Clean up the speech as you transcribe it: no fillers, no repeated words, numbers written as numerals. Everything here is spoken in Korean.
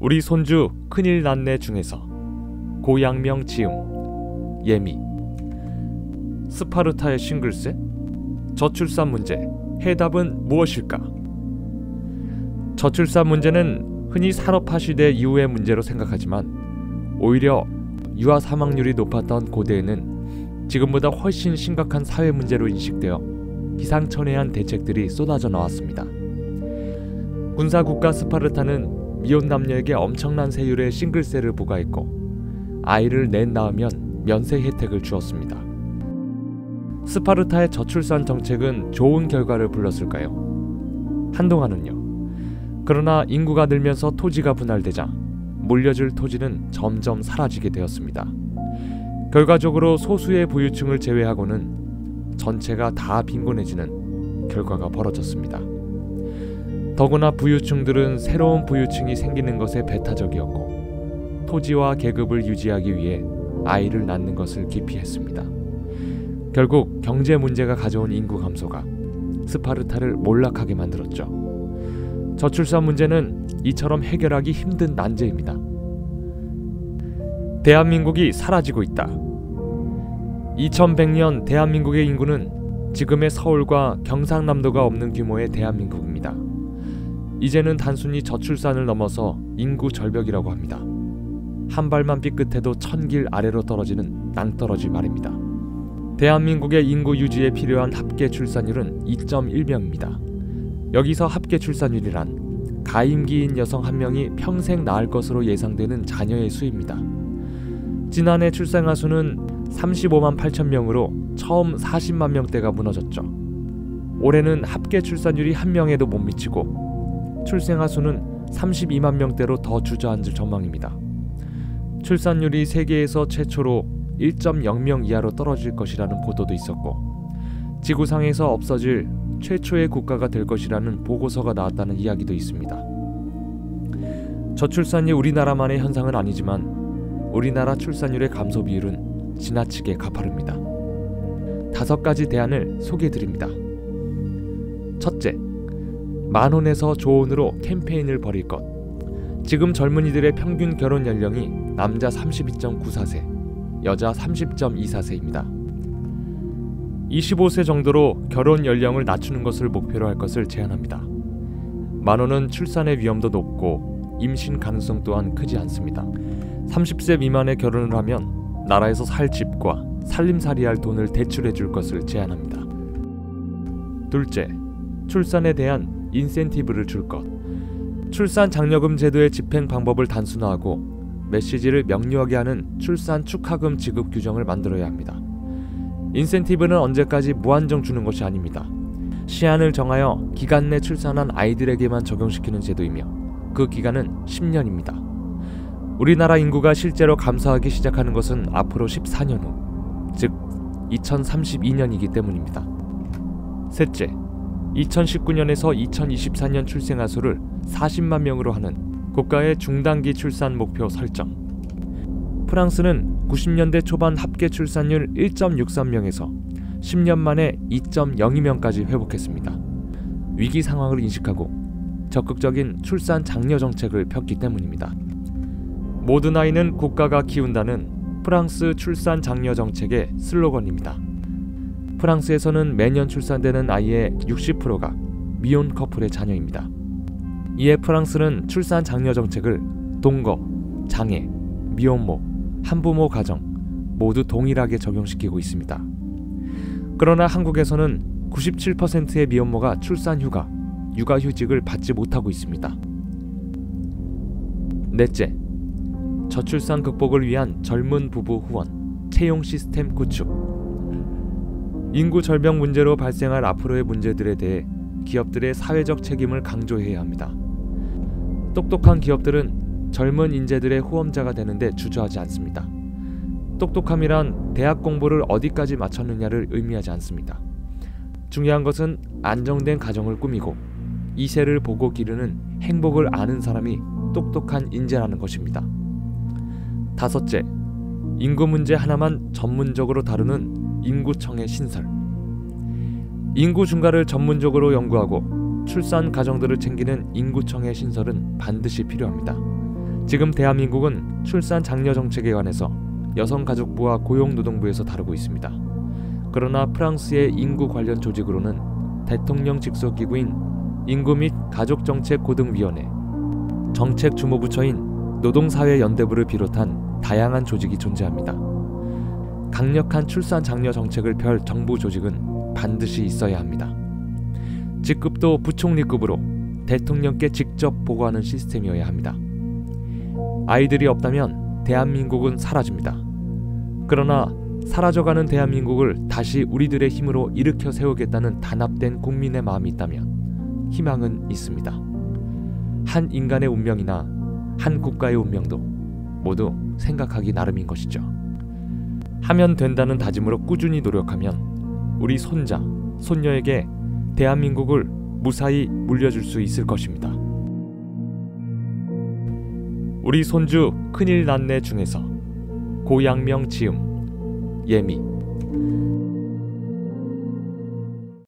우리 손주 큰일 났네 중에서 고양명 지음 예미. 스파르타의 싱글세? 저출산 문제 해답은 무엇일까? 저출산 문제는 흔히 산업화 시대 이후의 문제로 생각하지만 오히려 유아 사망률이 높았던 고대에는 지금보다 훨씬 심각한 사회 문제로 인식되어 기상천외한 대책들이 쏟아져 나왔습니다. 군사국가 스파르타는 미혼 남녀에게 엄청난 세율의 싱글세를 부과했고 아이를 넷 낳으면 면세 혜택을 주었습니다. 스파르타의 저출산 정책은 좋은 결과를 불렀을까요? 한동안은요. 그러나 인구가 늘면서 토지가 분할되자 물려줄 토지는 점점 사라지게 되었습니다. 결과적으로 소수의 부유층을 제외하고는 전체가 다 빈곤해지는 결과가 벌어졌습니다. 더구나 부유층들은 새로운 부유층이 생기는 것에 배타적이었고 토지와 계급을 유지하기 위해 아이를 낳는 것을 기피했습니다. 결국 경제 문제가 가져온 인구 감소가 스파르타를 몰락하게 만들었죠. 저출산 문제는 이처럼 해결하기 힘든 난제입니다. 대한민국이 사라지고 있다. 2100년 대한민국의 인구는 지금의 서울과 경상남도가 없는 규모의 대한민국입니다. 이제는 단순히 저출산을 넘어서 인구 절벽이라고 합니다. 한 발만 삐끗해도 1000길 아래로 떨어지는 낭떠러지 말입니다. 대한민국의 인구 유지에 필요한 합계 출산율은 2.1명입니다. 여기서 합계 출산율이란 가임기인 여성 한 명이 평생 낳을 것으로 예상되는 자녀의 수입니다. 지난해 출생아 수는 35만 8천 명으로 처음 40만 명대가 무너졌죠. 올해는 합계 출산율이 한 명에도 못 미치고 출생아 수는 32만 명대로 더 주저앉을 전망입니다. 출산율이 세계에서 최초로 1.0명 이하로 떨어질 것이라는 보도도 있었고 지구상에서 없어질 최초의 국가가 될 것이라는 보고서가 나왔다는 이야기도 있습니다. 저출산이 우리나라만의 현상은 아니지만 우리나라 출산율의 감소 비율은 지나치게 가파릅니다. 5가지 대안을 소개해드립니다. 첫째, 만혼에서 조혼으로 캠페인을 벌일 것. 지금 젊은이들의 평균 결혼 연령이 남자 32.94세, 여자 30.24세입니다. 25세 정도로 결혼 연령을 낮추는 것을 목표로 할 것을 제안합니다. 만혼은 출산의 위험도 높고 임신 가능성 또한 크지 않습니다. 30세 미만에 결혼을 하면 나라에서 살 집과 살림살이할 돈을 대출해 줄 것을 제안합니다. 둘째, 출산에 대한 인센티브를 줄 것. 출산 장려금 제도의 집행 방법을 단순화하고 메시지를 명료하게 하는 출산 축하금 지급 규정을 만들어야 합니다. 인센티브는 언제까지 무한정 주는 것이 아닙니다. 시한을 정하여 기간 내 출산한 아이들에게만 적용시키는 제도이며 그 기간은 10년입니다. 우리나라 인구가 실제로 감소하기 시작하는 것은 앞으로 14년 후, 즉 2032년이기 때문입니다. 셋째, 2019년에서 2024년 출생아 수를 40만 명으로 하는 국가의 중단기 출산 목표 설정. 프랑스는 90년대 초반 합계 출산율 1.63명에서 10년 만에 2.02명까지 회복했습니다. 위기 상황을 인식하고 적극적인 출산 장려 정책을 폈기 때문입니다. 모든 아이는 국가가 키운다는 프랑스 출산 장려 정책의 슬로건입니다. 프랑스에서는 매년 출산되는 아이의 60%가 미혼 커플의 자녀입니다. 이에 프랑스는 출산 장려 정책을 동거, 장애, 미혼모, 한부모 가정 모두 동일하게 적용시키고 있습니다. 그러나 한국에서는 97%의 미혼모가 출산 휴가, 육아휴직을 받지 못하고 있습니다. 넷째, 저출산 극복을 위한 젊은 부부 후원, 채용 시스템 구축. 인구 절벽 문제로 발생할 앞으로의 문제들에 대해 기업들의 사회적 책임을 강조해야 합니다. 똑똑한 기업들은 젊은 인재들의 후원자가 되는데 주저하지 않습니다. 똑똑함이란 대학 공부를 어디까지 마쳤느냐를 의미하지 않습니다. 중요한 것은 안정된 가정을 꾸미고 이세를 보고 기르는 행복을 아는 사람이 똑똑한 인재라는 것입니다. 다섯째, 인구 문제 하나만 전문적으로 다루는 인구청의 신설. 인구 증가를 전문적으로 연구하고 출산 가정들을 챙기는 인구청의 신설은 반드시 필요합니다. 지금 대한민국은 출산 장려 정책에 관해서 여성가족부와 고용노동부에서 다루고 있습니다. 그러나 프랑스의 인구 관련 조직으로는 대통령 직속 기구인 인구 및 가족정책고등위원회, 정책주모부처인 노동사회연대부를 비롯한 다양한 조직이 존재합니다. 강력한 출산 장려 정책을 펼 정부 조직은 반드시 있어야 합니다. 직급도 부총리급으로 대통령께 직접 보고하는 시스템이어야 합니다. 아이들이 없다면 대한민국은 사라집니다. 그러나 사라져가는 대한민국을 다시 우리들의 힘으로 일으켜 세우겠다는 단합된 국민의 마음이 있다면 희망은 있습니다. 한 인간의 운명이나 한 국가의 운명도 모두 생각하기 나름인 것이죠. 하면 된다는 다짐으로 꾸준히 노력하면 우리 손자, 손녀에게 대한민국을 무사히 물려줄 수 있을 것입니다. 우리 손주 큰일 났네 중에서 고양명 지음 예미